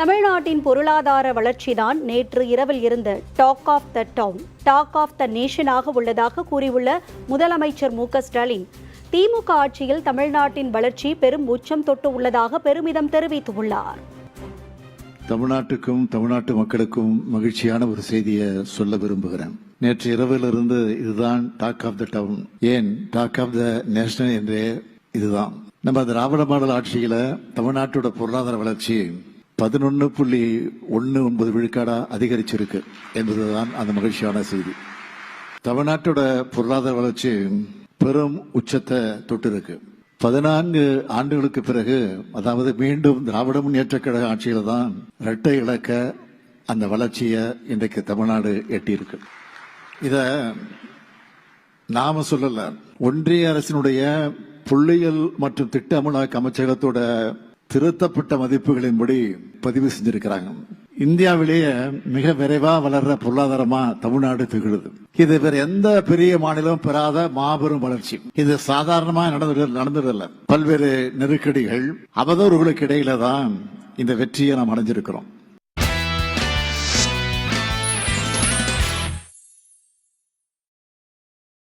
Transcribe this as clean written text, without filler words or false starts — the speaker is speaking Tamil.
தமிழ்நாட்டின் பொருளாதார வளர்ச்சிதான் நேற்று இரவில் இருந்த talk of the town, talk of the நேஷனாக உள்ளதாக கூறியுள்ள முதலமைச்சர் மு.க.ஸ்டாலின், திமுக ஆட்சியில் தமிழ்நாட்டின் வளர்ச்சி பெரும் உச்சம் தொட்டு உள்ளதாக பெருமிதம் தெரிவித்துள்ளார். தமிழ்நாட்டுக்கும் தமிழ்நாட்டு மக்களுக்கும் மகிழ்ச்சியான ஒரு செய்தியை சொல்ல விரும்புகிறேன். நேற்று இரவிலிருந்து இதுதான் டாக் ஆஃப் த டவுன், ஏன் டாக் ஆஃப் த நேஷனல் என்றே இதுதான். நம்ம திராவிட மாடல் ஆட்சியில தமிழ்நாட்டோட பொருளாதார வளர்ச்சி 11.19 விழுக்காடா அதிகரிச்சிருக்கு என்பதுதான் அந்த மகிழ்ச்சியான செய்தி. தமிழ்நாட்டோட பொருளாதார வளர்ச்சி பெரும் உச்சத்தை தொட்டு இருக்கு. 14 ஆண்டுகளுக்கு பிறகு, அதாவது மீண்டும் திராவிட முன்னேற்ற கழக ஆட்சியில தான் இரட்டை இலக்க அந்த வளர்ச்சியை இன்றைக்கு தமிழ்நாடு எட்டியிருக்கு. இத நாம சொல்லல, ஒன்றிய அரசினுடைய புள்ளியியல் மற்றும் திட்ட அமலாக்க அமைச்சகத்தோட திருத்தப்பட்ட மதிப்புகளின்படி பதிவு செஞ்சிருக்கிறாங்க. இந்தியாவிலேயே மிக விரைவா வளர்ற பொருளாதாரமா தமிழ்நாடு திகழுது. இது வேற எந்த பெரிய மாநிலம் பெறாத மாபெரும் வளர்ச்சி. இது சாதாரணமா நடந்ததில்லை. பல்வேறு நெருக்கடிகள், அவதூறுகளுக்கு இடையில தான் இந்த வெற்றியை நாம் அடைஞ்சிருக்கிறோம்.